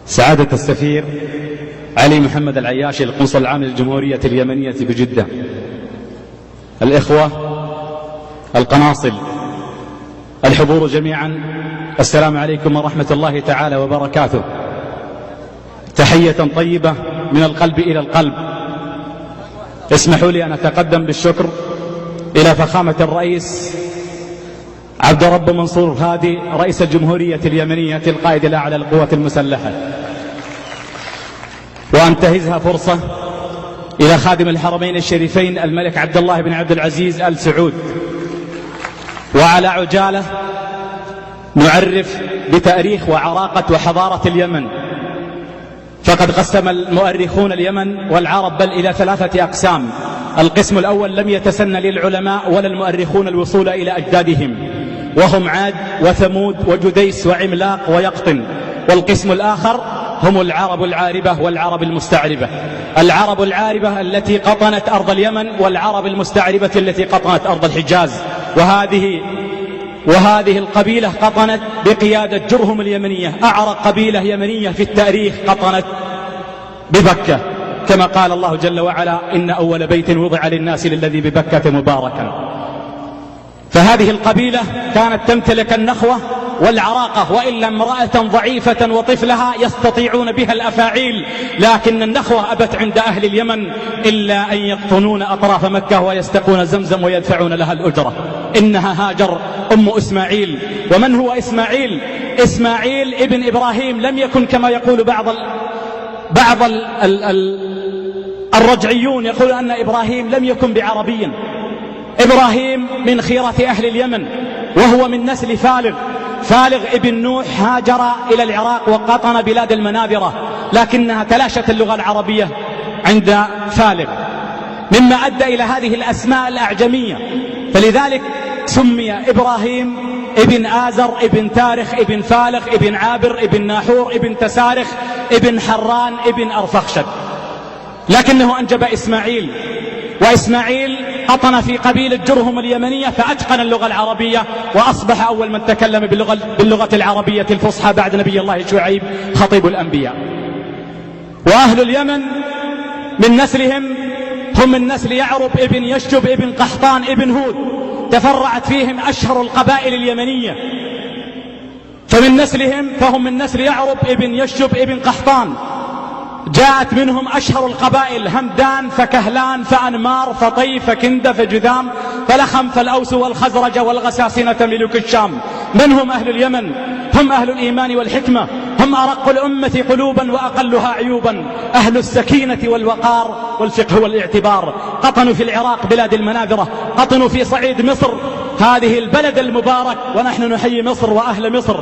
سعادة السفير علي محمد العياشي القنصل العام للجمهورية اليمنية بجدة، الإخوة القناصل، الحضور جميعا، السلام عليكم ورحمة الله تعالى وبركاته. تحية طيبة من القلب إلى القلب. اسمحوا لي أن أتقدم بالشكر إلى فخامة الرئيس عبد الرب منصور هادي رئيس الجمهورية اليمنية القائد الأعلى للقوات المسلحة، وأنتهزها فرصة إلى خادم الحرمين الشريفين الملك عبد الله بن عبد العزيز آل سعود، وعلى عجالة نعرف بتاريخ وعراقة وحضارة اليمن. فقد قسم المؤرخون اليمن والعرب بل إلى 3 أقسام. القسم الأول لم يتسنى للعلماء ولا المؤرخون الوصول إلى أجدادهم، وهم عاد وثمود وجديس وعملاق ويقطن. والقسم الآخر هم العرب العاربة والعرب المستعربة. العرب العاربة التي قطنت أرض اليمن، والعرب المستعربة التي قطنت أرض الحجاز. وهذه القبيلة قطنت بقيادة جرهم اليمنية، أعرق قبيلة يمنية في التاريخ قطنت ببكة، كما قال الله جل وعلا: إن أول بيت وضع للناس للذي ببكة مباركا. فهذه القبيلة كانت تمتلك النخوة والعراقة، وإلا امرأة ضعيفة وطفلها يستطيعون بها الأفاعيل، لكن النخوة أبت عند أهل اليمن إلا أن يقطنون أطراف مكة ويستقون زمزم ويدفعون لها الأجرة. إنها هاجر أم إسماعيل. ومن هو إسماعيل؟ إسماعيل ابن إبراهيم. لم يكن كما يقول بعض الرجعيون، يقول أن إبراهيم لم يكن بعربيا. إبراهيم من خيرة أهل اليمن، وهو من نسل فالغ ابن نوح. هاجر إلى العراق وقطن بلاد المنابرة، لكنها تلاشت اللغة العربية عند فالغ، مما أدى إلى هذه الأسماء الأعجمية. فلذلك سمي إبراهيم ابن آزر ابن تارخ ابن فالغ ابن عابر ابن ناحور ابن تسارخ ابن حران ابن أرفخشد. لكنه أنجب إسماعيل، وإسماعيل قطن في قبيلة جرهم اليمنية، فأتقن اللغة العربية، وأصبح أول من تكلم باللغة العربية الفصحى بعد نبي الله شعيب خطيب الأنبياء. وأهل اليمن من نسلهم هم من نسل يعرب ابن يشجب ابن قحطان ابن هود، تفرعت فيهم أشهر القبائل اليمنية. فمن نسلهم فهم من نسل يعرب ابن يشجب ابن قحطان، جاءت منهم أشهر القبائل: همدان فكهلان فأنمار فطي فكند فجذام فلخم فالأوس والخزرج والغساسنة ملوك الشام. من هم أهل اليمن؟ هم أهل الإيمان والحكمة، هم أرق الأمة قلوبا وأقلها عيوبا، أهل السكينة والوقار والفقه والاعتبار. قطنوا في العراق بلاد المناذرة، قطنوا في صعيد مصر هذه البلد المبارك، ونحن نحيي مصر وأهل مصر.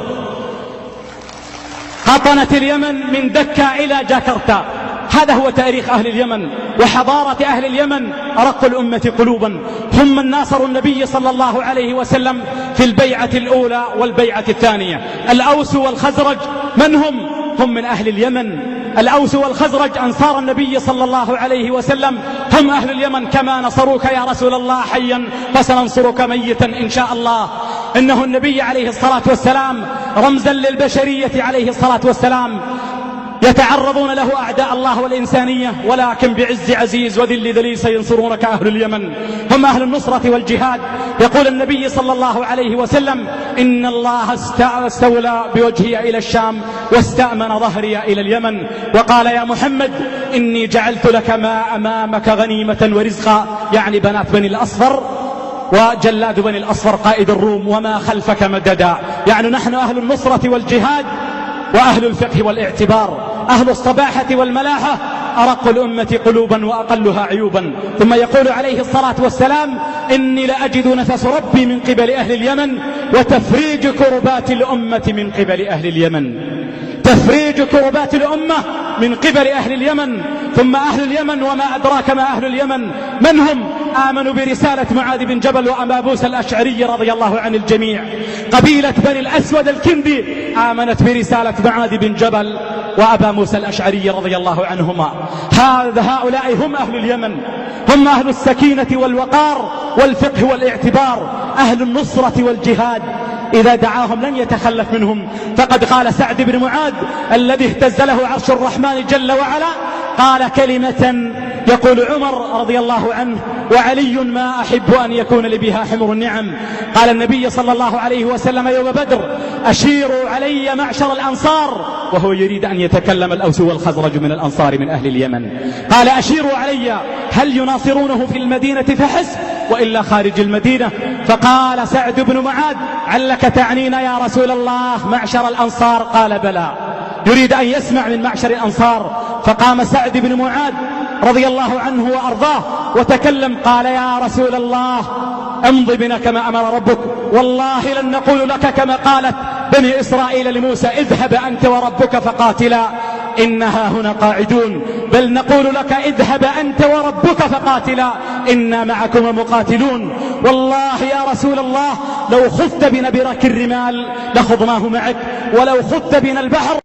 قطنت اليمن من دكا إلى جاكرتا. هذا هو تاريخ أهل اليمن وحضارة أهل اليمن، أرق الأمة قلوبا. هم من ناصروا النبي صلى الله عليه وسلم في البيعة الأولى والبيعة الثانية. الأوس والخزرج من هم؟ هم من أهل اليمن. الأوس والخزرج أنصار النبي صلى الله عليه وسلم، هم أهل اليمن. كما نصروك يا رسول الله حيا فسننصرك ميتا إن شاء الله. إنه النبي عليه الصلاة والسلام رمزا للبشرية عليه الصلاة والسلام، يتعرضون له أعداء الله والإنسانية، ولكن بعز عزيز وذل ذليل سينصرونك أهل اليمن. هم أهل النصرة والجهاد. يقول النبي صلى الله عليه وسلم: إن الله استولى بوجهي إلى الشام واستأمن ظهري إلى اليمن. وقال: يا محمد إني جعلت لك ما أمامك غنيمة ورزقا، يعني بنات بني الأصفر وجلاد بني الأصفر قائد الروم، وما خلفك مددا. يعني نحن أهل النصرة والجهاد وأهل الفقه والاعتبار، أهل الصباحة والملاحة، أرق الأمة قلوبا وأقلها عيوبا. ثم يقول عليه الصلاة والسلام: إني لأجد نفس ربي من قبل أهل اليمن، وتفريج كربات الأمة من قبل أهل اليمن. تفريج كربات الأمة من قبل أهل اليمن. ثم أهل اليمن وما أدراك ما أهل اليمن من هم؟ آمنوا برسالة معاذ بن جبل وأبا موسى الأشعري رضي الله عن الجميع. قبيلة بني الأسود الكندي آمنت برسالة معاذ بن جبل وأبا موسى الأشعري رضي الله عنهما. هؤلاء هم أهل اليمن، هم أهل السكينة والوقار والفقه والاعتبار، أهل النصرة والجهاد. إذا دعاهم لن يتخلف منهم. فقد قال سعد بن معاذ الذي اهتز له عرش الرحمن جل وعلا، قال كلمة يقول عمر رضي الله عنه وعلي ما أحب أن يكون لي بها حمر النعم. قال النبي صلى الله عليه وسلم يوم بدر: أشيروا علي معشر الأنصار، وهو يريد أن يتكلم الأوس والخزرج من الأنصار من أهل اليمن. قال: أشيروا علي، هل يناصرونه في المدينة فحسب وإلا خارج المدينة؟ فقال سعد بن معاذ: علك تعنينا يا رسول الله معشر الأنصار؟ قال: بلى. يريد أن يسمع من معشر الأنصار. فقام سعد بن معاذ رضي الله عنه وأرضاه وتكلم، قال: يا رسول الله امض بنا كما أمر ربك، والله لن نقول لك كما قالت بني إسرائيل لموسى: اذهب أنت وربك فقاتلا إنها هنا قاعدون، بل نقول لك: اذهب أنت وربك فقاتلا إنا معكم مقاتلون. والله يا رسول الله لو خذت بنا برك الرمال لخضناه معك، ولو خذت بنا البحر